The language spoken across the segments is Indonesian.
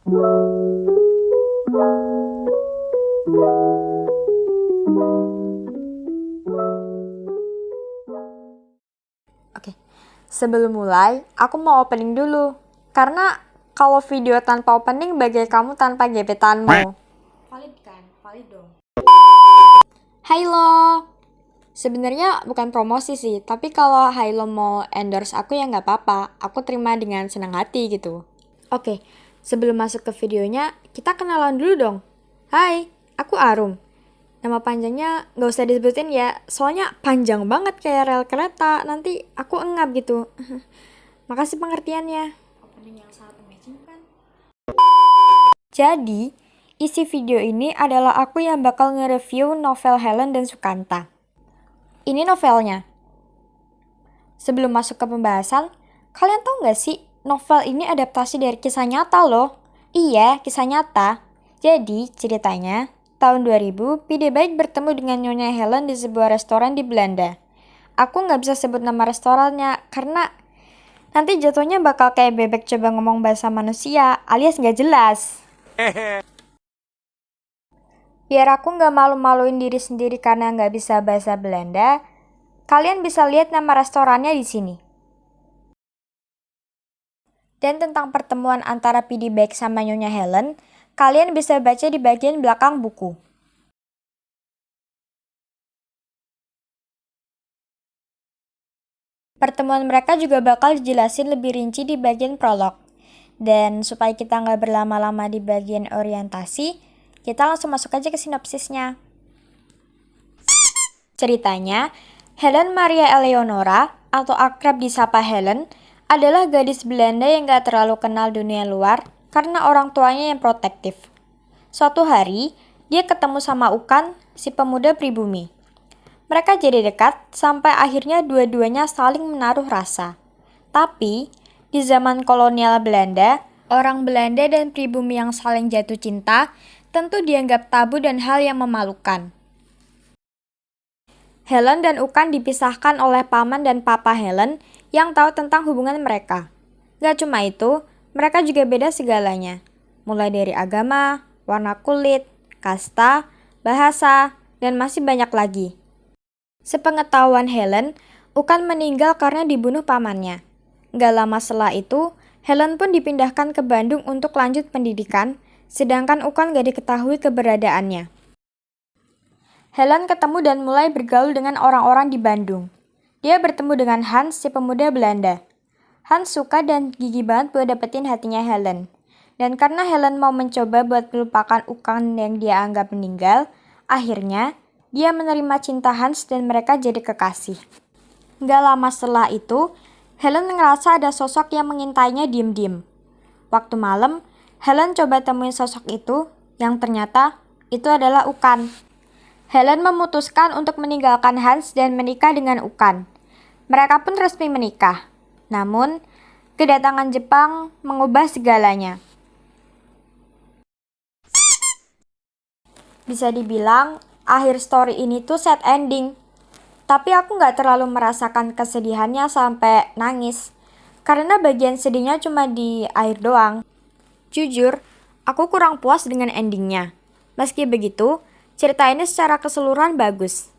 Oke, sebelum mulai, aku mau opening dulu. Karena kalau video tanpa opening bagai kamu tanpa gebetanmu. Valid kan? Valid dong. Hai lo. Sebenarnya bukan promosi sih, tapi kalau hai lo mau endorse aku ya nggak apa-apa. Aku terima dengan senang hati gitu. Oke, sebelum masuk ke videonya, kita kenalan dulu dong. Hai, aku Arum. Nama panjangnya nggak usah disebutin ya, soalnya panjang banget kayak rel kereta. Nanti aku engap gitu. Makasih pengertiannya. Opening yang sangat amazing kan? Jadi, isi video ini adalah aku yang bakal nge-review novel Helen dan Sukanta. Ini novelnya. Sebelum masuk ke pembahasan, kalian tahu nggak sih novel ini adaptasi dari kisah nyata loh? Iya, kisah nyata. Jadi, ceritanya, tahun 2000, Pide Baik bertemu dengan Nyonya Helen di sebuah restoran di Belanda. Aku nggak bisa sebut nama restorannya karena nanti jatuhnya bakal kayak bebek coba ngomong bahasa manusia, alias nggak jelas. Biar aku nggak malu-maluin diri sendiri karena nggak bisa bahasa Belanda, kalian bisa lihat nama restorannya di sini. Dan tentang pertemuan antara Pidi Baik sama Nyonya Helen, kalian bisa baca di bagian belakang buku. Pertemuan mereka juga bakal dijelasin lebih rinci di bagian prolog. Dan supaya kita nggak berlama-lama di bagian orientasi, kita langsung masuk aja ke sinopsisnya. Ceritanya, Helen Maria Eleonora, atau akrab disapa Helen, adalah gadis Belanda yang gak terlalu kenal dunia luar karena orang tuanya yang protektif. Suatu hari, dia ketemu sama Ukan, si pemuda pribumi. Mereka jadi dekat sampai akhirnya dua-duanya saling menaruh rasa. Tapi, di zaman kolonial Belanda, orang Belanda dan pribumi yang saling jatuh cinta tentu dianggap tabu dan hal yang memalukan. Helen dan Ukan dipisahkan oleh paman dan papa Helen yang tahu tentang hubungan mereka. Gak cuma itu, mereka juga beda segalanya. Mulai dari agama, warna kulit, kasta, bahasa, dan masih banyak lagi. Sepengetahuan Helen, Ukan meninggal karena dibunuh pamannya. Gak lama setelah itu, Helen pun dipindahkan ke Bandung untuk lanjut pendidikan, sedangkan Ukan gak diketahui keberadaannya. Helen ketemu dan mulai bergaul dengan orang-orang di Bandung. Dia bertemu dengan Hans, si pemuda Belanda. Hans suka dan gigih banget buat dapetin hatinya Helen. Dan karena Helen mau mencoba buat melupakan Ukan yang dia anggap meninggal, akhirnya dia menerima cinta Hans dan mereka jadi kekasih. Gak lama setelah itu, Helen ngerasa ada sosok yang mengintainya diem-diem. Waktu malam, Helen coba temuin sosok itu, yang ternyata itu adalah Ukan. Helen memutuskan untuk meninggalkan Hans dan menikah dengan Ukan. Mereka pun resmi menikah. Namun, kedatangan Jepang mengubah segalanya. Bisa dibilang, akhir story ini tuh sad ending. Tapi aku gak terlalu merasakan kesedihannya sampai nangis. Karena bagian sedihnya cuma di akhir doang. Jujur, aku kurang puas dengan endingnya. Meski begitu, cerita ini secara keseluruhan bagus.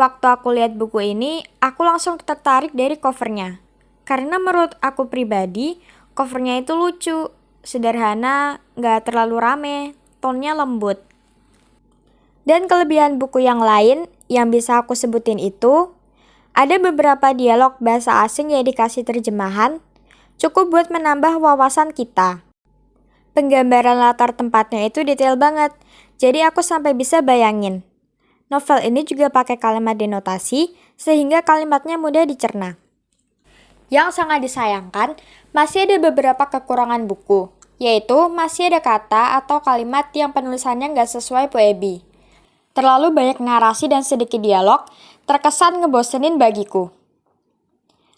Waktu aku lihat buku ini, aku langsung tertarik dari covernya. Karena menurut aku pribadi, covernya itu lucu, sederhana, gak terlalu rame, tonnya lembut. Dan kelebihan buku yang lain yang bisa aku sebutin itu, ada beberapa dialog bahasa asing yang dikasih terjemahan, cukup buat menambah wawasan kita. Penggambaran latar tempatnya itu detail banget, jadi aku sampai bisa bayangin. Novel ini juga pakai kalimat denotasi, sehingga kalimatnya mudah dicerna. Yang sangat disayangkan, masih ada beberapa kekurangan buku, yaitu masih ada kata atau kalimat yang penulisannya nggak sesuai poebi. Terlalu banyak narasi dan sedikit dialog, terkesan ngebosenin bagiku.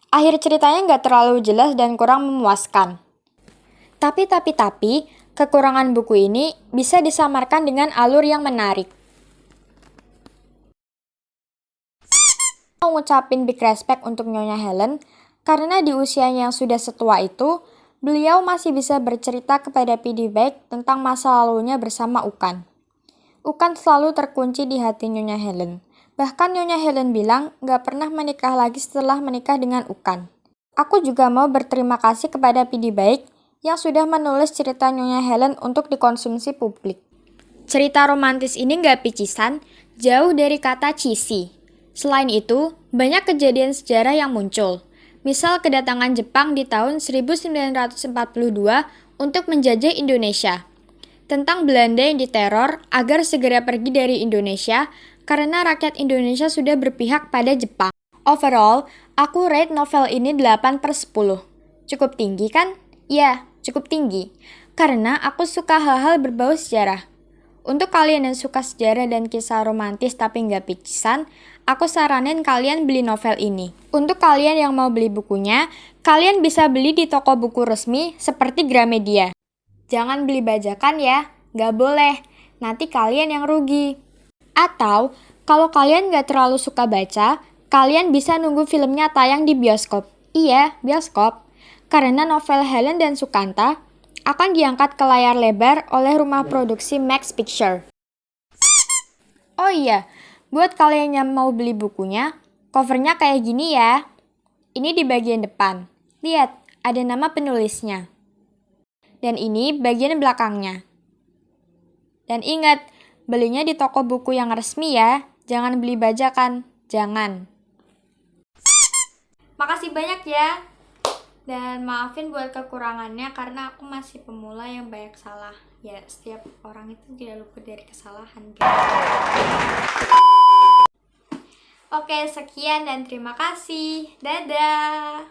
Akhir ceritanya nggak terlalu jelas dan kurang memuaskan. Tapi, kekurangan buku ini bisa disamarkan dengan alur yang menarik. Mau ngucapin big respect untuk Nyonya Helen, karena di usianya yang sudah setua itu, beliau masih bisa bercerita kepada PD Baik tentang masa lalunya bersama Ukan. Ukan selalu terkunci di hati Nyonya Helen. Bahkan Nyonya Helen bilang gak pernah menikah lagi setelah menikah dengan Ukan. Aku juga mau berterima kasih kepada PD Baik yang sudah menulis cerita Nyonya Helen untuk dikonsumsi publik. Cerita romantis ini gak picisan, jauh dari kata cheesy. Selain itu, banyak kejadian sejarah yang muncul. Misal kedatangan Jepang di tahun 1942 untuk menjajah Indonesia. Tentang Belanda yang diteror agar segera pergi dari Indonesia karena rakyat Indonesia sudah berpihak pada Jepang. Overall, aku rate novel ini 8/10. Cukup tinggi kan? Ya, cukup tinggi. Karena aku suka hal-hal berbau sejarah. Untuk kalian yang suka sejarah dan kisah romantis tapi nggak picisan, aku saranin kalian beli novel ini. Untuk kalian yang mau beli bukunya, kalian bisa beli di toko buku resmi seperti Gramedia. Jangan beli bajakan ya, nggak boleh. Nanti kalian yang rugi. Atau, kalau kalian nggak terlalu suka baca, kalian bisa nunggu filmnya tayang di bioskop. Iya, bioskop. Karena novel Helen dan Sukanta akan diangkat ke layar lebar oleh rumah produksi Max Picture. Oh iya, buat kalian yang mau beli bukunya, covernya kayak gini ya. Ini di bagian depan. Lihat, ada nama penulisnya. Dan ini bagian belakangnya. Dan ingat, belinya di toko buku yang resmi ya. Jangan beli bajakan, jangan. Makasih banyak ya. Dan maafin buat kekurangannya karena aku masih pemula yang banyak salah. Ya, setiap orang itu tidak luput dari kesalahan. Oke, sekian dan terima kasih. Dadah!